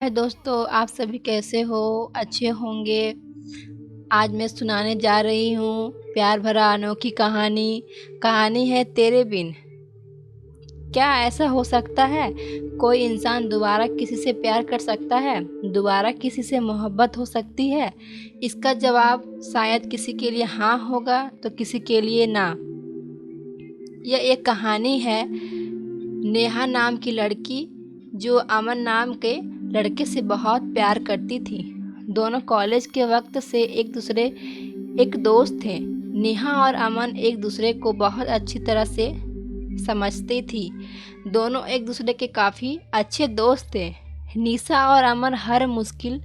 दोस्तों, आप सभी कैसे हो? अच्छे होंगे। आज मैं सुनाने जा रही हूँ प्यार भरा अनोखी कहानी। कहानी है तेरे बिन। क्या ऐसा हो सकता है कोई इंसान दोबारा किसी से प्यार कर सकता है? दोबारा किसी से मोहब्बत हो सकती है? इसका जवाब शायद किसी के लिए हाँ होगा तो किसी के लिए ना। यह एक कहानी है नेहा नाम की लड़की जो अमन नाम के लड़के से बहुत प्यार करती थी। दोनों कॉलेज के वक्त से एक दोस्त थे। नेहा और अमन एक दूसरे को बहुत अच्छी तरह से समझती थी। दोनों एक दूसरे के काफ़ी अच्छे दोस्त थे। निशा और अमन हर मुश्किल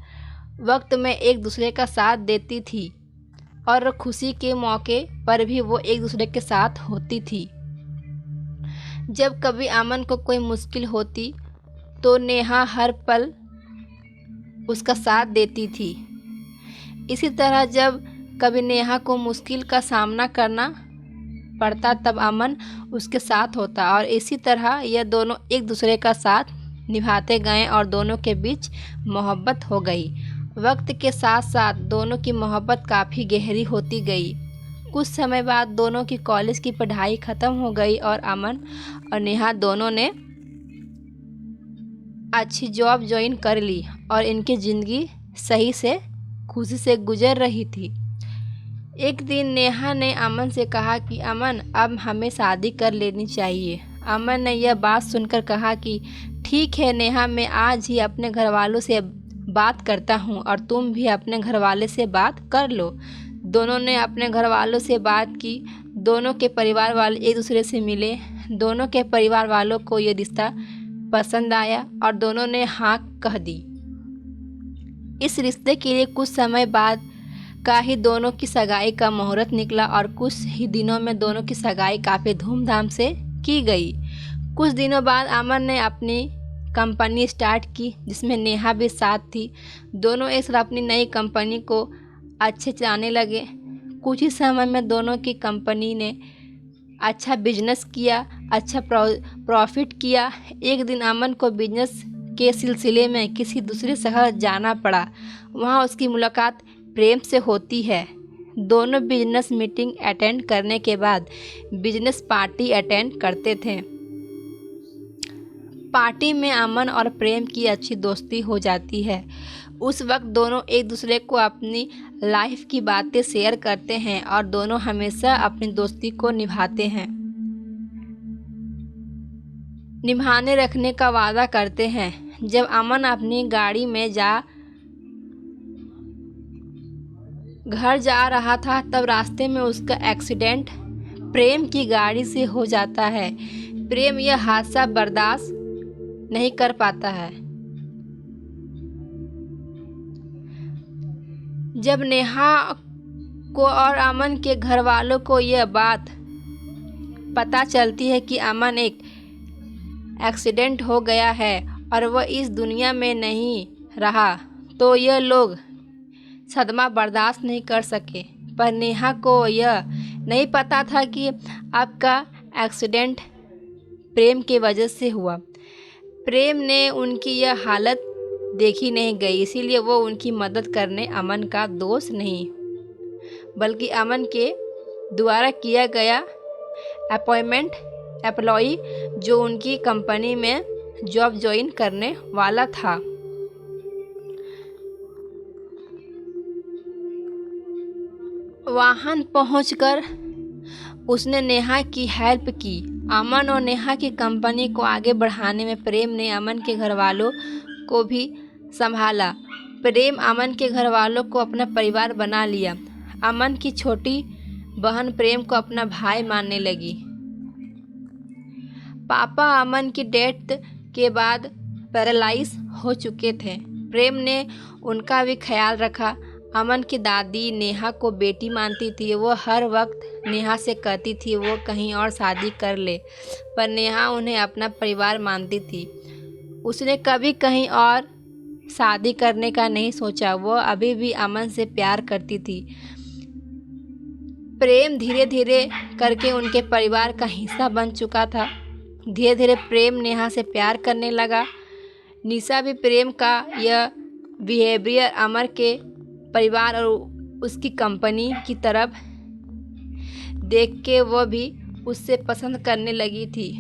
वक्त में एक दूसरे का साथ देती थी और खुशी के मौके पर भी वो एक दूसरे के साथ होती थी। जब कभी अमन को कोई मुश्किल होती तो नेहा हर पल उसका साथ देती थी। इसी तरह जब कभी नेहा को मुश्किल का सामना करना पड़ता तब अमन उसके साथ होता और इसी तरह यह दोनों एक दूसरे का साथ निभाते गए और दोनों के बीच मोहब्बत हो गई। वक्त के साथ साथ दोनों की मोहब्बत काफ़ी गहरी होती गई। कुछ समय बाद दोनों की कॉलेज की पढ़ाई ख़त्म हो गई और अमन और नेहा दोनों ने अच्छी जॉब ज्वाइन कर ली और इनकी ज़िंदगी सही से खुशी से गुजर रही थी। एक दिन नेहा ने अमन से कहा कि अमन, अब हमें शादी कर लेनी चाहिए। अमन ने यह बात सुनकर कहा कि ठीक है नेहा, मैं आज ही अपने घर वालों से बात करता हूँ और तुम भी अपने घर वाले से बात कर लो। दोनों ने अपने घर वालों से बात की। दोनों के परिवार वाले एक दूसरे से मिले। दोनों के परिवार वालों को ये रिश्ता पसंद आया और दोनों ने हाँ कह दी। इस रिश्ते के लिए कुछ समय बाद का ही दोनों की सगाई का मुहूर्त निकला और कुछ ही दिनों में दोनों की सगाई काफ़ी धूमधाम से की गई। कुछ दिनों बाद अमन ने अपनी कंपनी स्टार्ट की जिसमें नेहा भी साथ थी। दोनों एक साथ अपनी नई कंपनी को अच्छे चलाने लगे। कुछ ही समय में दोनों की कंपनी ने अच्छा बिजनेस किया, अच्छा प्रॉफिट किया। एक दिन अमन को बिजनेस के सिलसिले में किसी दूसरे शहर जाना पड़ा। वहाँ उसकी मुलाकात प्रेम से होती है। दोनों बिजनेस मीटिंग अटेंड करने के बाद बिजनेस पार्टी अटेंड करते थे। पार्टी में अमन और प्रेम की अच्छी दोस्ती हो जाती है। उस वक्त दोनों एक दूसरे को अपनी लाइफ की बातें शेयर करते हैं और दोनों हमेशा अपनी दोस्ती को निभाने रखने का वादा करते हैं। जब अमन अपनी गाड़ी में घर जा रहा था तब रास्ते में उसका एक्सीडेंट प्रेम की गाड़ी से हो जाता है। प्रेम यह हादसा बर्दाश्त नहीं कर पाता है। जब नेहा को और अमन के घर वालों को यह बात पता चलती है कि अमन एक एक्सीडेंट हो गया है और वह इस दुनिया में नहीं रहा तो यह लोग सदमा बर्दाश्त नहीं कर सके। पर नेहा को यह नहीं पता था कि आपका एक्सीडेंट प्रेम की वजह से हुआ। प्रेम ने उनकी यह हालत देखी नहीं गई, इसीलिए वो उनकी मदद करने अमन का दोस्त नहीं बल्कि अमन के द्वारा किया गया एम्प्लॉई जो उनकी कंपनी में जॉब ज्वाइन करने वाला था। वहां पहुंचकर उसने नेहा की हेल्प की। अमन और नेहा की कंपनी को आगे बढ़ाने में प्रेम ने अमन के घर वालों को भी संभाला। प्रेम अमन के घर वालों को अपना परिवार बना लिया। अमन की छोटी बहन प्रेम को अपना भाई मानने लगी। पापा अमन की डेथ के बाद पैरालाइज हो चुके थे। प्रेम ने उनका भी ख्याल रखा। अमन की दादी नेहा को बेटी मानती थी। वो हर वक्त नेहा से कहती थी वो कहीं और शादी कर ले, पर नेहा उन्हें अपना परिवार मानती थी। उसने कभी कहीं और शादी करने का नहीं सोचा। वो अभी भी अमन से प्यार करती थी। प्रेम धीरे धीरे करके उनके परिवार का हिस्सा बन चुका था। धीरे धीरे प्रेम नेहा से प्यार करने लगा। निशा भी प्रेम का यह बिहेवियर अमर के परिवार और उसकी कंपनी की तरफ देख के वह भी उससे पसंद करने लगी थी।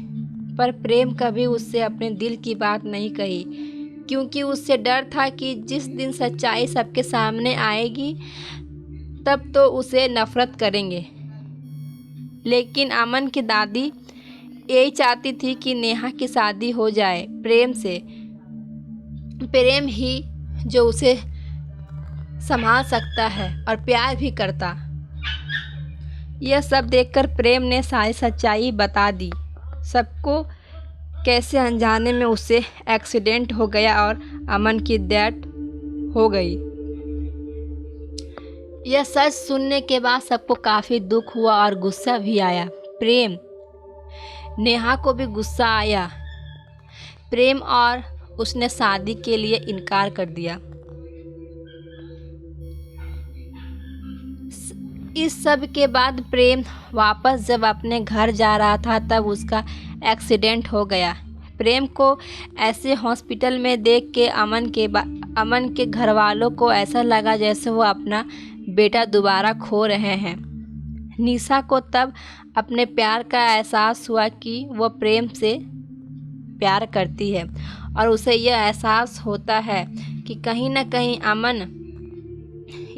पर प्रेम कभी उससे अपने दिल की बात नहीं कही, क्योंकि उससे डर था कि जिस दिन सच्चाई सबके सामने आएगी तब तो उसे नफरत करेंगे। लेकिन अमन की दादी यही चाहती थी कि नेहा की शादी हो जाए प्रेम से, प्रेम ही जो उसे संभाल सकता है और प्यार भी करता। यह सब देखकर प्रेम ने सारी सच्चाई बता दी सबको, कैसे अनजाने में उससे एक्सीडेंट हो गया और अमन की डेथ हो गई। यह सच सुनने के बाद सबको काफ़ी दुख हुआ और गुस्सा भी आया। नेहा को भी गुस्सा आया प्रेम और उसने शादी के लिए इनकार कर दिया। इस सब के बाद प्रेम वापस जब अपने घर जा रहा था तब उसका एक्सीडेंट हो गया। प्रेम को ऐसे हॉस्पिटल में देख के अमन के घर वालों को ऐसा लगा जैसे वो अपना बेटा दोबारा खो रहे हैं। निशा को तब अपने प्यार का एहसास हुआ कि वो प्रेम से प्यार करती है और उसे यह एहसास होता है कि कहीं ना कहीं अमन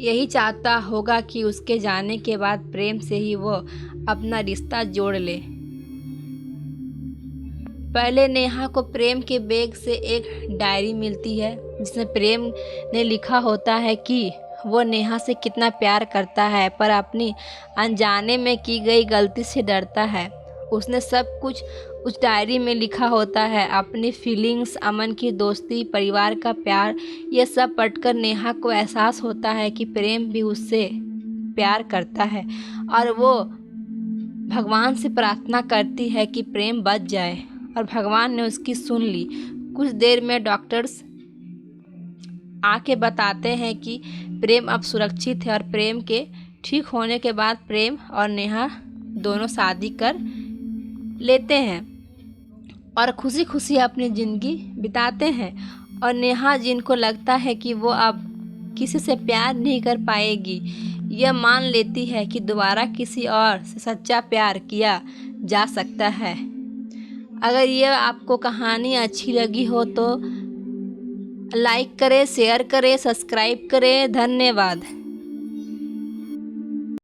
यही चाहता होगा कि उसके जाने के बाद प्रेम से ही वो अपना रिश्ता जोड़ ले। पहले नेहा को प्रेम के बैग से एक डायरी मिलती है जिसमें प्रेम ने लिखा होता है कि वो नेहा से कितना प्यार करता है पर अपनी अनजाने में की गई गलती से डरता है। उसने सब कुछ उस डायरी में लिखा होता है, अपनी फीलिंग्स, अमन की दोस्ती, परिवार का प्यार। यह सब पढ़कर नेहा को एहसास होता है कि प्रेम भी उससे प्यार करता है और वो भगवान से प्रार्थना करती है कि प्रेम बच जाए और भगवान ने उसकी सुन ली। कुछ देर में डॉक्टर्स आके बताते हैं कि प्रेम अब सुरक्षित है और प्रेम के ठीक होने के बाद प्रेम और नेहा दोनों शादी कर लेते हैं और खुशी खुशी अपनी ज़िंदगी बिताते हैं। और नेहा, जिनको लगता है कि वो अब किसी से प्यार नहीं कर पाएगी, यह मान लेती है कि दोबारा किसी और से सच्चा प्यार किया जा सकता है। अगर यह आपको कहानी अच्छी लगी हो तो लाइक करें, शेयर करें, सब्सक्राइब करें। धन्यवाद।